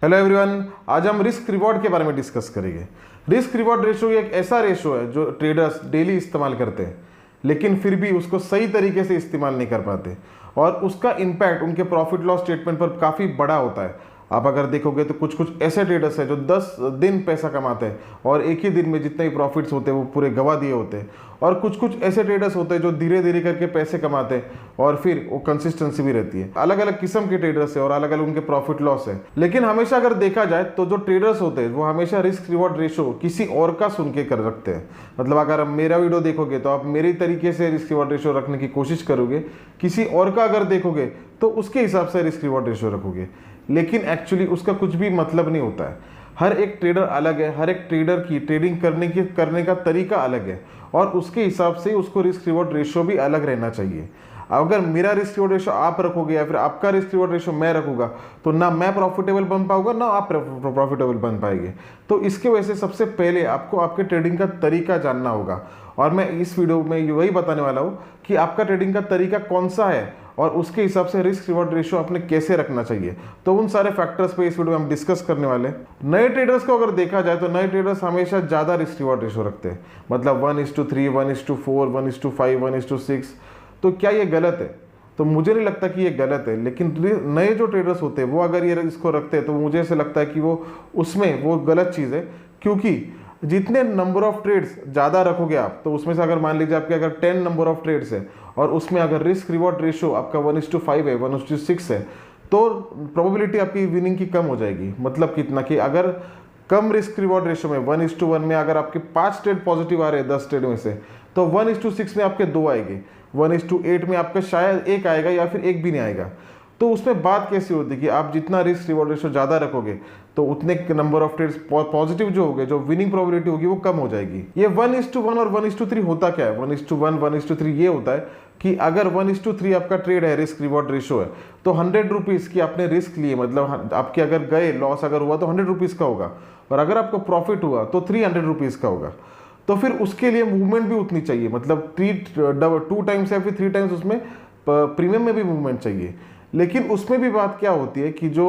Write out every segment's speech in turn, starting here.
Hello everyone, आज हम risk reward के बारे में डिस्कस करेंगे। रिस्क रिवॉर्ड रेशो एक ऐसा रेशो है जो ट्रेडर्स डेली इस्तेमाल करते हैं, लेकिन फिर भी उसको सही तरीके से इस्तेमाल नहीं कर पाते और उसका इम्पैक्ट उनके प्रॉफिट लॉस स्टेटमेंट पर काफ़ी बड़ा होता है। आप अगर देखोगे तो कुछ कुछ ऐसे ट्रेडर्स हैं जो 10 दिन पैसा कमाते हैं और एक ही दिन में जितने भी प्रॉफिट्स होते हैं वो पूरे गवा दिए होते हैं, और कुछ कुछ ऐसे ट्रेडर्स होते हैं जो धीरे धीरे करके पैसे कमाते हैं और फिर वो कंसिस्टेंसी भी रहती है। अलग अलग किस्म के ट्रेडर्स है और अलग अलग उनके प्रॉफिट लॉस है, लेकिन हमेशा अगर देखा जाए तो जो ट्रेडर्स होते हैं वो हमेशा रिस्क रिवॉर्ड रेशो किसी और का सुन के कर रखते हैं। मतलब अगर आप मेरा वीडियो देखोगे तो आप मेरी तरीके से रिस्क रिवॉर्ड रेशो रखने की कोशिश करोगे, किसी और का अगर देखोगे तो उसके हिसाब से रिस्क रिवॉर्ड रेशो रखोगे, लेकिन एक्चुअली उसका कुछ भी मतलब नहीं होता है। हर एक ट्रेडर अलग है, हर एक ट्रेडर की ट्रेडिंग करने का तरीका अलग है और उसके हिसाब से उसको रिस्क रिवॉर्ड रेशो भी अलग रहना चाहिए। अगर मेरा रिस्क रिवॉर्ड रेशो आप रखोगे या फिर आपका रिस्क रिवॉर्ड रेशो मैं रखूंगा तो ना मैं प्रॉफिटेबल बन पाऊंगा ना आप प्रॉफिटेबल बन पाएंगे। तो इसके वजह से सबसे पहले आपको आपके ट्रेडिंग का तरीका जानना होगा, और मैं इस वीडियो में वही बताने वाला हूँ कि आपका ट्रेडिंग का तरीका कौन सा है और उसके हिसाब से रिस्क रिवॉर्ड रेशो आपने कैसे रखना चाहिए। तो उन सारे फैक्टर्स पे इस वीडियो में हम डिस्कस करने वाले हैं। नए ट्रेडर्स को अगर देखा जाए तो नए ट्रेडर्स हमेशा ज़्यादा रिस्क रिवॉर्ड रेशो रखते हैं, मतलब 1:3, 1:4, 1:5, 1:6। तो क्या ये गलत है? तो मुझे नहीं लगता कि ये गलत है, लेकिन नए जो ट्रेडर्स होते हैं वो अगर ये इसको रखते हैं तो मुझे ऐसे लगता है कि वो गलत चीज़ है, क्योंकि जितने नंबर ऑफ ट्रेड्स ज़्यादा रखोगे आप, तो उसमें से अगर मान लीजिए आपके अगर 10 नंबर ऑफ ट्रेड्स है और उसमें अगर रिस्क रिवॉर्ड रेशो आपका 1:5 है, 1:6 है, तो प्रोबेबिलिटी आपकी विनिंग की कम हो जाएगी। मतलब कितना कि अगर कम रिस्क रिवॉर्ड रेशो में 1:1 में अगर आपके 5 ट्रेड पॉजिटिव आ रहे हैं 10 ट्रेड में से, तो 1:6 में आपके 2 आएंगे, 1:8 में आपका शायद 1 आएगा या फिर 1 भी नहीं आएगा। तो उसमें बात कैसी होती है कि आप जितना रिस्क रिवॉर्ड रेशो ज़्यादा रखोगे तो उतने नंबर ऑफ ट्रेड्स पॉजिटिव जो होंगे, जो विनिंग प्रोबेबिलिटी होगी वो कम हो जाएगी। ये 1:1 और 1:3 होता क्या है? 1:1, 1:3 ये होता है कि अगर 1:3 आपका ट्रेड है, रिस्क रिवॉर्ड रेशो है, तो 100 रुपीज़ की आपने रिस्क लिए, मतलब आपके अगर गए लॉस अगर हुआ तो 100 रुपीज़ का होगा, और अगर आपको प्रॉफिट हुआ तो 300 रुपीज़ का होगा। तो फिर उसके लिए मूवमेंट भी उतनी चाहिए, मतलब 2 टाइम्स या फिर 3 टाइम्स उसमें प्रीमियम में भी मूवमेंट चाहिए। लेकिन उसमें भी बात क्या होती है कि जो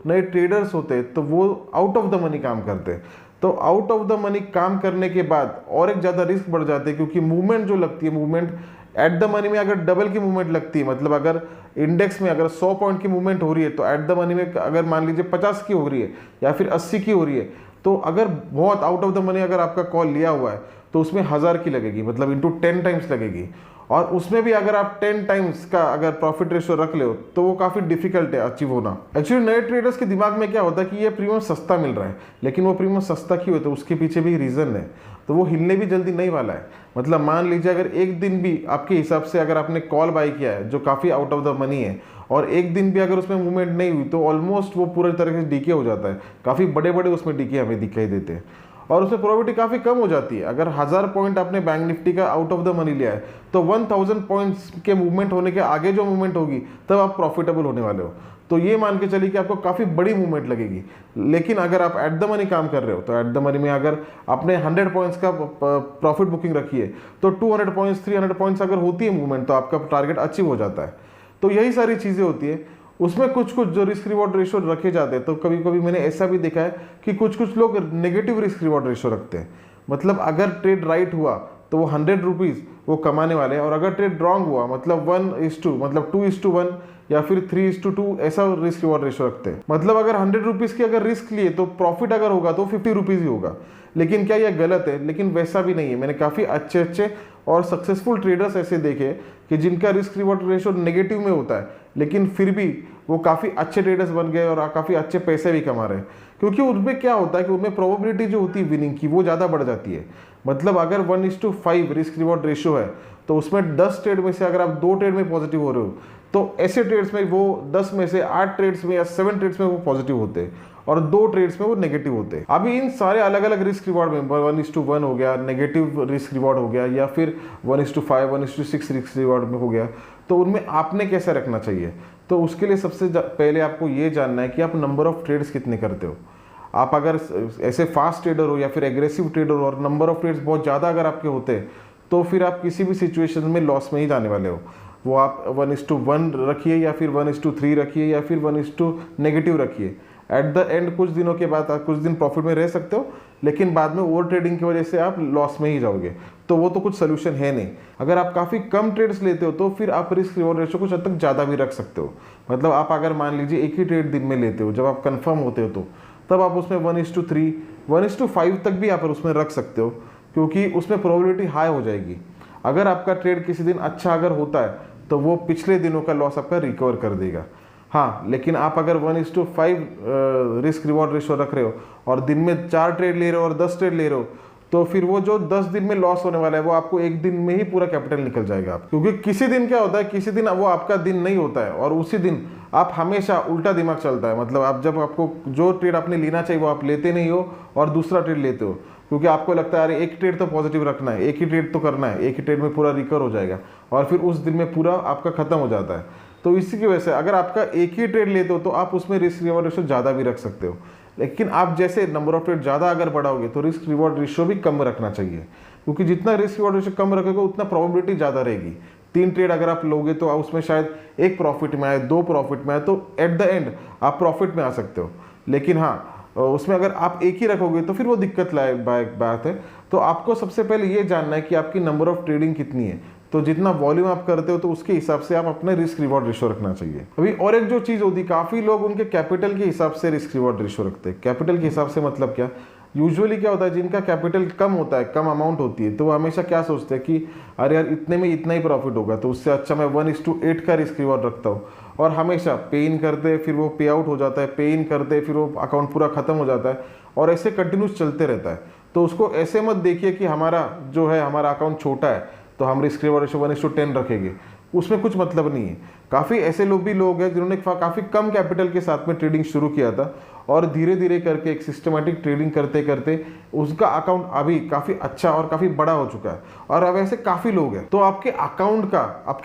नए ट्रेडर्स होते हैं तो वो आउट ऑफ द मनी काम करते हैं, तो आउट ऑफ द मनी काम करने के बाद और एक ज़्यादा रिस्क बढ़ जाते हैं, क्योंकि मूवमेंट जो लगती है, मूवमेंट एट द मनी में अगर डबल की मूवमेंट लगती है, मतलब अगर इंडेक्स में अगर 100 पॉइंट की मूवमेंट हो रही है तो एट द मनी में अगर मान लीजिए 50 की हो रही है या फिर 80 की हो रही है, तो अगर बहुत आउट ऑफ द मनी अगर आपका कॉल लिया हुआ है तो उसमें 1000 की लगेगी, मतलब इंटू 10 टाइम्स लगेगी। और उसमें भी अगर आप 10 टाइम्स का अगर प्रॉफिट रेशो रख ले तो वो काफ़ी डिफिकल्ट है अचीव होना। एक्चुअली नए ट्रेडर्स के दिमाग में क्या होता है कि ये प्रीमियम सस्ता मिल रहा है, लेकिन वो प्रीमियम सस्ता क्यों है तो उसके पीछे भी रीज़न है, तो वो हिलने भी जल्दी नहीं वाला है। मतलब मान लीजिए अगर एक दिन भी आपके हिसाब से अगर आपने कॉल बाई किया है जो काफ़ी आउट ऑफ द मनी है और एक दिन भी अगर उसमें मूवमेंट नहीं हुई तो ऑलमोस्ट वो पूरी तरह से डीके हो जाता है, काफ़ी बड़े बड़े उसमें डीके हमें दिखाई देते हैं और उसमें प्रोबेबिलिटी काफ़ी कम हो जाती है। अगर 1000 पॉइंट आपने बैंक निफ्टी का आउट ऑफ द मनी लिया है तो 1000 पॉइंट्स के मूवमेंट होने के आगे जो मूवमेंट होगी तब आप प्रॉफिटेबल होने वाले हो। तो ये मान के चलिए कि आपको काफ़ी बड़ी मूवमेंट लगेगी। लेकिन अगर आप एट द मनी काम कर रहे हो तो एट द मनी में अगर आपने 100 पॉइंट्स का प्रॉफिट बुकिंग रखी है तो 200 पॉइंट्स 300 पॉइंट्स अगर होती है मूवमेंट तो आपका टारगेट अचीव हो जाता है। तो यही सारी चीज़ें होती है। उसमें कुछ कुछ जो रिस्क रिवॉर्ड रेशो रखे जाते हैं, तो कभी कभी मैंने ऐसा भी देखा है कि कुछ कुछ लोग नेगेटिव रिस्क रिवॉर्ड रेशो रखते हैं। मतलब अगर ट्रेड राइट हुआ तो वो 100 रुपीज़ वो कमाने वाले हैं, और अगर ट्रेड रॉन्ग हुआ मतलब 2:1 या फिर 3:2 ऐसा रिस्क रिवॉर्ड रेशो रखते हैं। मतलब अगर 100 रुपीज़ की अगर रिस्क लिए तो प्रॉफिट अगर होगा तो 50 रुपीज़ ही होगा। लेकिन क्या यह गलत है? लेकिन वैसा भी नहीं है। मैंने काफ़ी अच्छे अच्छे और सक्सेसफुल ट्रेडर्स ऐसे देखे कि जिनका रिस्क रिवॉर्ड रेशो नेगेटिव में होता है, लेकिन फिर भी वो काफ़ी अच्छे ट्रेडर्स बन गए और काफ़ी अच्छे पैसे भी कमा रहे हैं, क्योंकि उनमें क्या होता है कि उनमें प्रोबेबिलिटी जो होती है विनिंग की वो ज़्यादा बढ़ जाती है। मतलब अगर 1:5 रिस्क रिवॉर्ड रेशो है तो उसमें 10 ट्रेड में से अगर आप 2 ट्रेड में पॉजिटिव हो रहे हो तो ऐसे ट्रेड्स में वो 10 में से 8 ट्रेड्स में या 7 ट्रेड्स में वो पॉजिटिव होते हैं और 2 ट्रेड्स में वो नेगेटिव होते हैं। अभी इन सारे अलग अलग रिस्क रिवॉर्ड में 1:1 हो गया, नेगेटिव रिस्क रिवॉर्ड हो गया, या फिर 1:5, 1:6 रिस्क रिवॉर्ड में हो गया, तो उनमें आपने कैसे रखना चाहिए? तो उसके लिए सबसे पहले आपको ये जानना है कि आप नंबर ऑफ ट्रेड्स कितने करते हो। आप अगर ऐसे फास्ट ट्रेडर हो या फिर एग्रेसिव ट्रेडर हो और नंबर ऑफ ट्रेड्स बहुत ज़्यादा अगर आपके होते हैं तो फिर आप किसी भी सिचुएशन में लॉस में ही जाने वाले हो। वो आप 1:1 रखिए या फिर 1:3 रखिए या फिर 1:नेगेटिव रखिए, एट द एंड कुछ दिनों के बाद आप कुछ दिन प्रॉफिट में रह सकते हो, लेकिन बाद में ओवर ट्रेडिंग की वजह से आप लॉस में ही जाओगे, तो वो तो कुछ सोल्यूशन है नहीं। अगर आप काफ़ी कम ट्रेड्स लेते हो तो फिर आप रिस्क रिवॉर्ड रेशो कुछ हद तक ज़्यादा भी रख सकते हो। मतलब आप अगर मान लीजिए एक ही ट्रेड दिन में लेते हो, जब आप कंफर्म होते हो तो तब आप उसमें 1:3, 1:5 तक भी आप उसमें रख सकते हो, क्योंकि उसमें प्रोबेबिलिटी हाई हो जाएगी। अगर आपका ट्रेड किसी दिन अच्छा अगर होता है तो वो पिछले दिनों का लॉस आपका रिकवर कर देगा। हाँ, लेकिन आप अगर 1:5 रिस्क रिवॉर्ड रेशो रख रहे हो और दिन में 4 ट्रेड ले रहे हो और 10 ट्रेड ले रहे हो, तो फिर वो जो 10 दिन में लॉस होने वाला है वो आपको एक दिन में ही पूरा कैपिटल निकल जाएगा आप। क्योंकि किसी दिन क्या होता है, किसी दिन वो आपका दिन नहीं होता है और उसी दिन आप हमेशा उल्टा दिमाग चलता है। मतलब आप जब आपको जो ट्रेड आपने लेना चाहिए वो आप लेते नहीं हो और दूसरा ट्रेड लेते हो, क्योंकि आपको लगता है अरे एक ट्रेड तो पॉजिटिव रखना है, एक ही ट्रेड तो करना है, एक ही ट्रेड में पूरा रिकवर हो जाएगा, और फिर उस दिन में पूरा आपका खत्म हो जाता है। तो इसी की वजह से अगर आपका एक ही ट्रेड लेते हो तो आप उसमें रिस्क रिवॉर्ड रेशो ज़्यादा भी रख सकते हो, लेकिन आप जैसे नंबर ऑफ ट्रेड ज़्यादा अगर बढ़ाओगे तो रिस्क रिवॉर्ड रेशो भी कम रखना चाहिए, क्योंकि जितना रिस्क रिवॉर्ड रेशो कम रखोगे उतना प्रोबेबिलिटी ज़्यादा रहेगी। 3 ट्रेड अगर आप लोगे तो उसमें शायद 1 प्रॉफिट में आए, 2 प्रॉफिट में आए, तो एट द एंड आप प्रॉफिट में आ सकते हो। लेकिन हाँ, उसमें अगर आप एक ही रखोगे तो फिर वो दिक्कत लायक बात है। तो आपको सबसे पहले ये जानना है कि आपकी नंबर ऑफ ट्रेडिंग कितनी है, तो जितना वॉल्यूम आप करते हो तो उसके हिसाब से आप अपने रिस्क रिवॉर्ड रेशो रखना चाहिए। अभी और एक जो चीज़ होती है, काफ़ी लोग उनके कैपिटल के हिसाब से रिस्क रिवॉर्ड रेशो रखते हैं। कैपिटल के हिसाब से मतलब क्या, यूजुअली क्या होता है, जिनका कैपिटल कम होता है, कम अमाउंट होती है, तो वो हमेशा क्या सोचते हैं कि अरे यार इतने में इतना ही प्रॉफिट होगा, तो उससे अच्छा मैं 1:8 का रिस्क रिवॉर्ड रखता हूँ, और हमेशा पे इन करते फिर वो पे आउट हो जाता है, पे इन करते फिर वो अकाउंट पूरा खत्म हो जाता है, और ऐसे कंटिन्यूस चलते रहता है। तो उसको ऐसे मत देखिए कि हमारा जो है हमारा अकाउंट छोटा है तो हम रिस्क रिवॉर्ड रेशो 1:10 रखेंगे, उसमें कुछ मतलब नहीं है। काफ़ी ऐसे लोग हैं जिन्होंने काफ़ी कम कैपिटल के साथ में ट्रेडिंग शुरू किया था, और धीरे धीरे करके एक सिस्टमेटिक ट्रेडिंग करते करते उसका अकाउंट अभी काफ़ी अच्छा और काफ़ी बड़ा हो चुका है, और अब ऐसे काफ़ी लोग हैं। तो आपके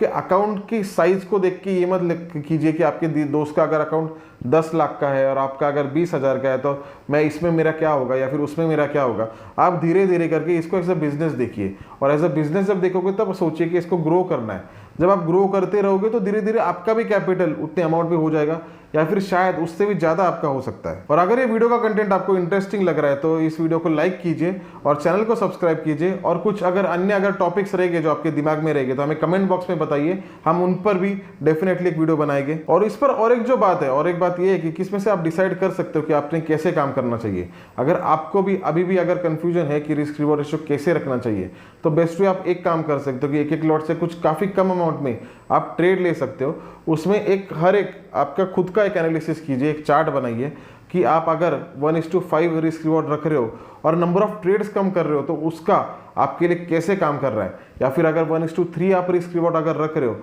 अकाउंट की साइज को देख के ये मत कीजिए कि आपके दोस्त का अगर अकाउंट 10 लाख का है और आपका अगर 20,000 का है तो मैं इसमें मेरा क्या होगा या फिर उसमें मेरा क्या होगा। आप धीरे धीरे करके इसको एज अ बिजनेस देखिए, और एज अ बिजनेस जब देखोगे तब सोचिए कि इसको ग्रो करना है। जब आप ग्रो करते रहोगे तो धीरे धीरे आपका भी कैपिटल उतने अमाउंट में हो जाएगा, या फिर शायद उससे भी ज़्यादा आपका हो सकता है। और अगर ये वीडियो का कंटेंट आपको इंटरेस्टिंग लग रहा है तो इस वीडियो को लाइक कीजिए और चैनल को सब्सक्राइब कीजिए, और कुछ अगर टॉपिक्स रहेंगे जो आपके दिमाग में रहेंगे तो हमें कमेंट बॉक्स में बताइए, हम उन पर भी डेफिनेटली एक वीडियो बनाएंगे। और इस पर और एक बात ये है कि किसमें से आप डिसाइड कर सकते हो कि आपने कैसे काम करना चाहिए। अगर आपको भी अभी भी अगर कंफ्यूजन है कि रिस्क रिवॉर्ड रेशो कैसे रखना चाहिए, तो बेस्ट वे आप एक काम कर सकते हो कि एक लॉट से कुछ काफ़ी कम अमाउंट में आप ट्रेड ले सकते हो। उसमें हर एक आपका खुद का एक एनालिसिस कीजिए, एक चार्ट बनाइए कि आप अगर 1:5 रिस्क रिवॉर्ड रख रहे हो और नंबर ऑफ ट्रेड्स कम कर रहे हो तो उसका आपके लिए कैसे काम कर रहा है, या फिर अगर 1:3 आप रिस्क रिवॉर्ड अगर रख रहे हो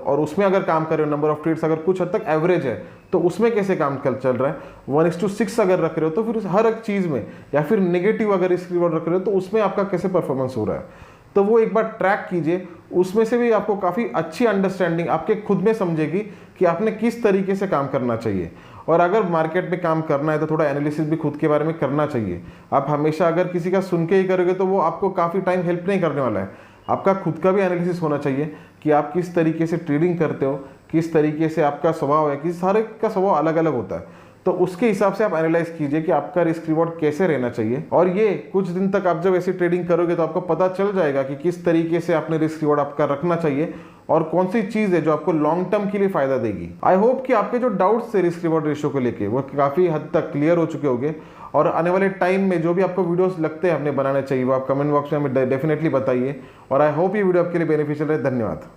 और उसमें अगर काम कर रहे हो, नंबर ऑफ ट्रेड्स अगर कुछ हद तक एवरेज है तो उसमें कैसे काम चल रहा है। 1:6 अगर रख रहे हो तो फिर हर एक चीज़ में, या फिर नेगेटिव अगर रिस्क रिवॉर्ड रख रहे हो तो उसमें आपका कैसे परफॉर्मेंस हो रहा है, तो वो एक बार ट्रैक कीजिए। उसमें से भी आपको काफ़ी अच्छी अंडरस्टैंडिंग आपके खुद में समझेगी कि आपने किस तरीके से काम करना चाहिए। और अगर मार्केट में काम करना है तो थोड़ा एनालिसिस भी खुद के बारे में करना चाहिए। आप हमेशा अगर किसी का सुन के ही करोगे तो वो आपको काफ़ी टाइम हेल्प नहीं करने वाला है। आपका खुद का भी एनालिसिस होना चाहिए कि आप किस तरीके से ट्रेडिंग करते हो, किस तरीके से आपका स्वभाव है, किस सारे का स्वभाव अलग अलग होता है, तो उसके हिसाब से आप एनालाइज कीजिए कि आपका रिस्क रिवॉर्ड कैसे रहना चाहिए। और ये कुछ दिन तक आप जब ऐसी ट्रेडिंग करोगे तो आपको पता चल जाएगा कि किस तरीके से आपने रिस्क रिवॉर्ड आपका रखना चाहिए और कौन सी चीज़ है जो आपको लॉन्ग टर्म के लिए फायदा देगी। आई होप कि आपके जो डाउट्स थे रिस्क रिवॉर्ड रेशो को लेके वो काफ़ी हद तक क्लियर हो चुके होंगे, और आने वाले टाइम में जो भी आपको वीडियोस लगते हैं हमने बनाने चाहिए वो आप कमेंट बॉक्स में हमें डेफिनेटली बताइए। और आई होप ये वीडियो आपके लिए बेनिफिशियल रहे। धन्यवाद।